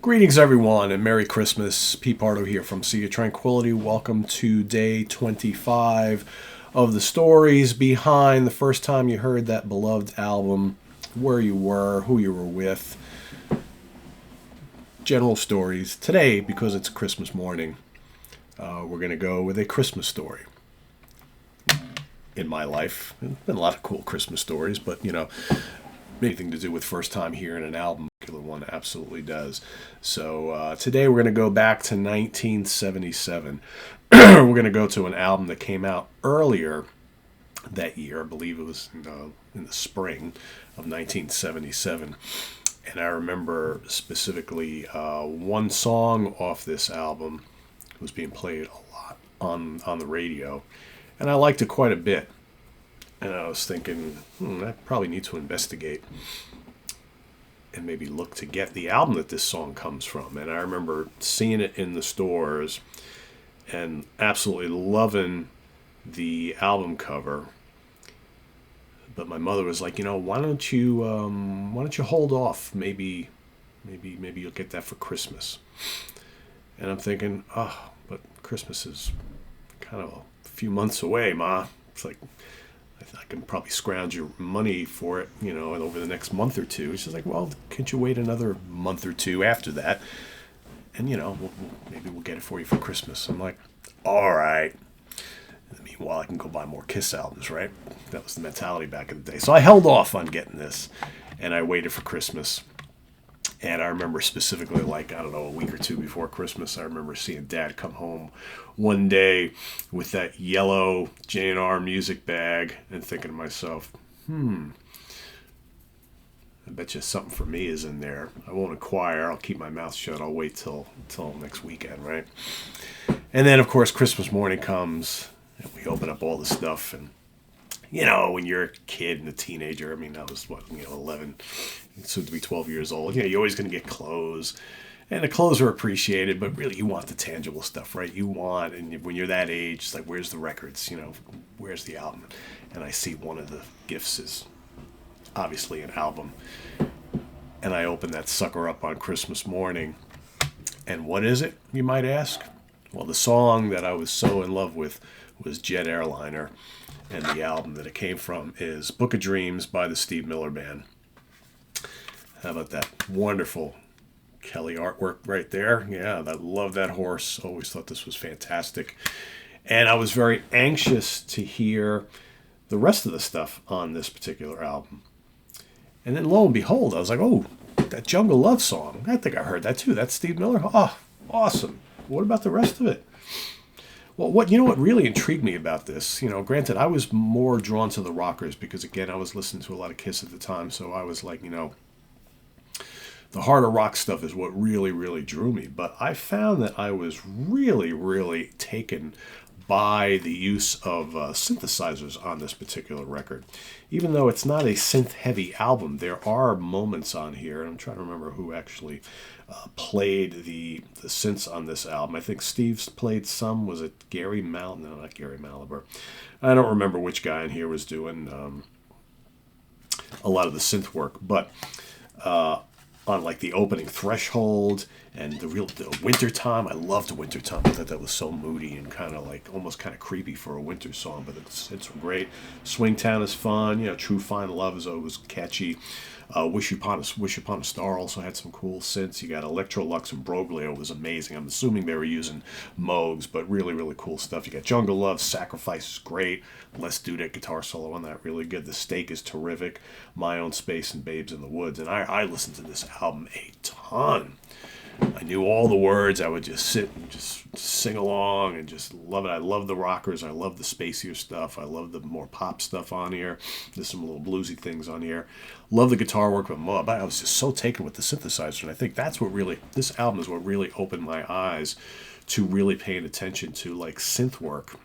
Greetings, everyone, and Merry Christmas. Pete Pardo here from Sea of Tranquility. Welcome to day 25 of the stories behind the first time you heard that beloved album, where you were, who you were with, general stories. Today, because it's Christmas morning, we're going to go with a Christmas story. In my life, there's been a lot of cool Christmas stories, but, anything to do with first time hearing an album, one absolutely does. So today we're going to go back to 1977. We're going to go to an album that came out earlier that year. I believe it was in the spring of 1977. And I remember specifically one song off this album was being played a lot on the radio. And I liked it quite a bit. And I was thinking, I probably need to investigate and maybe look to get the album that this song comes from. And I remember seeing it in the stores and absolutely loving the album cover. But my mother was like, why don't you hold off? Maybe you'll get that for Christmas. And I'm thinking, but Christmas is kind of a few months away, Ma. It's like, I can probably scrounge your money for it, over the next month or two. She's like, well, can't you wait another month or two after that? And, maybe we'll get it for you for Christmas. I'm like, all right. Meanwhile, I can go buy more Kiss albums, right? That was the mentality back in the day. So I held off on getting this, and I waited for Christmas. And I remember specifically, a week or two before Christmas, I remember seeing Dad come home one day with that yellow J&R music bag and thinking to myself, I bet you something for me is in there. I won't inquire. I'll keep my mouth shut. I'll wait till next weekend, right? And then, of course, Christmas morning comes, and we open up all the stuff, and when you're a kid and a teenager, I was, 11, soon to be 12 years old, you're always going to get clothes. And the clothes are appreciated, but really you want the tangible stuff, right? And when you're that age, it's like, where's the records? Where's the album? And I see one of the gifts is obviously an album. And I open that sucker up on Christmas morning. And what is it, you might ask? Well, the song that I was so in love with was Jet Airliner. And the album that it came from is Book of Dreams by the Steve Miller Band. How about that wonderful Kelly artwork right there? Yeah, I love that horse. Always thought this was fantastic. And I was very anxious to hear the rest of the stuff on this particular album. And then lo and behold, I was like, oh, that Jungle Love song. I think I heard that too. That's Steve Miller. Oh, awesome. What about the rest of it? Well, what really intrigued me about this, granted, I was more drawn to the rockers because, again, I was listening to a lot of Kiss at the time, so I was like, the harder rock stuff is what really, really drew me. But I found that I was really, really taken by the use of synthesizers on this particular record. Even though it's not a synth-heavy album, there are moments on here, and I'm trying to remember who actually played the synths on this album. I think Steve's played some. Was it Gary Mal? No, not Gary Malaber. I don't remember which guy in here was doing a lot of the synth work, but on the opening Threshold and the Wintertime. I loved Wintertime. I thought that was so moody and kind of almost kind of creepy for a winter song, but it's great. Swingtown is fun. True Fine Love is always catchy. Wish Upon a Star also had some cool synths. You got Electrolux and Broglio was amazing. I'm assuming they were using Moogs, but really, really cool stuff. You got Jungle Love, Sacrifice is great. Les Dudek guitar solo on that, really good. The Stake is terrific. My Own Space and Babes in the Woods. And I listened to this album a ton. I knew all the words. I would just sit and just sing along and just love it. I love the rockers. I love the spacier stuff. I love the more pop stuff on here. There's some little bluesy things on here. Love the guitar work, but I was just so taken with the synthesizer. And I think this album is what really opened my eyes to really paying attention to synth work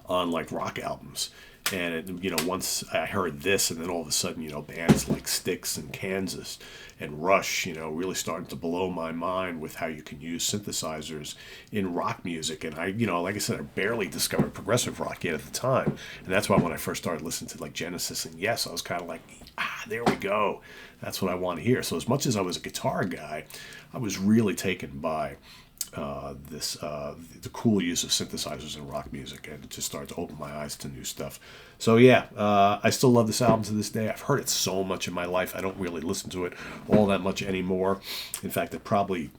on rock albums. And once I heard this, and then all of a sudden, bands like Styx and Kansas and Rush, really starting to blow my mind with how you can use synthesizers in rock music. And I, like I said, I barely discovered progressive rock yet at the time, and that's why when I first started listening to like Genesis and Yes, I was kind of like, there we go, that's what I want to hear. So as much as I was a guitar guy, I was really taken by the cool use of synthesizers in rock music, and it just started to open my eyes to new stuff. So yeah, I still love this album to this day. I've heard it so much in my life, I don't really listen to it all that much anymore. In fact, it probably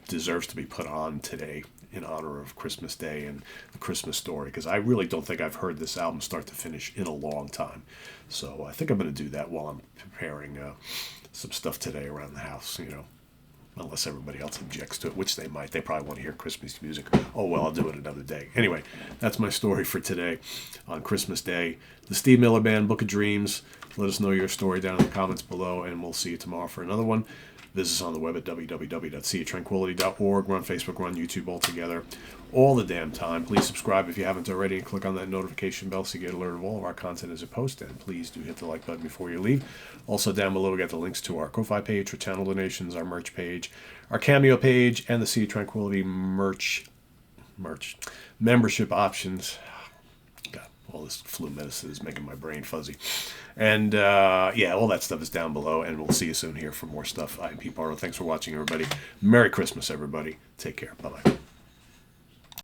deserves to be put on today in honor of Christmas Day and the Christmas Story, because I really don't think I've heard this album start to finish in a long time. So I think I'm going to do that while I'm preparing some stuff today around the house, unless everybody else objects to it, which they might. They probably want to hear Christmas music. Oh, well, I'll do it another day. Anyway, that's my story for today on Christmas Day. The Steve Miller Band, Book of Dreams. Let us know your story down in the comments below, and we'll see you tomorrow for another one. Visit us on the web at www.seaoftranquility.org. We're on Facebook, we're on YouTube all together, all the damn time. Please subscribe if you haven't already, and click on that notification bell so you get alerted of all of our content as it posts. And please do hit the like button before you leave. Also down below, we got the links to our Ko-Fi page for channel donations, our merch page, our Cameo page, and the Sea of Tranquility merch membership options. God, all this flu medicine is making my brain fuzzy. And yeah, all that stuff is down below, and we'll see you soon here for more stuff. I'm Pete Pardo. Thanks for watching, everybody. Merry Christmas, everybody. Take care. Bye-bye.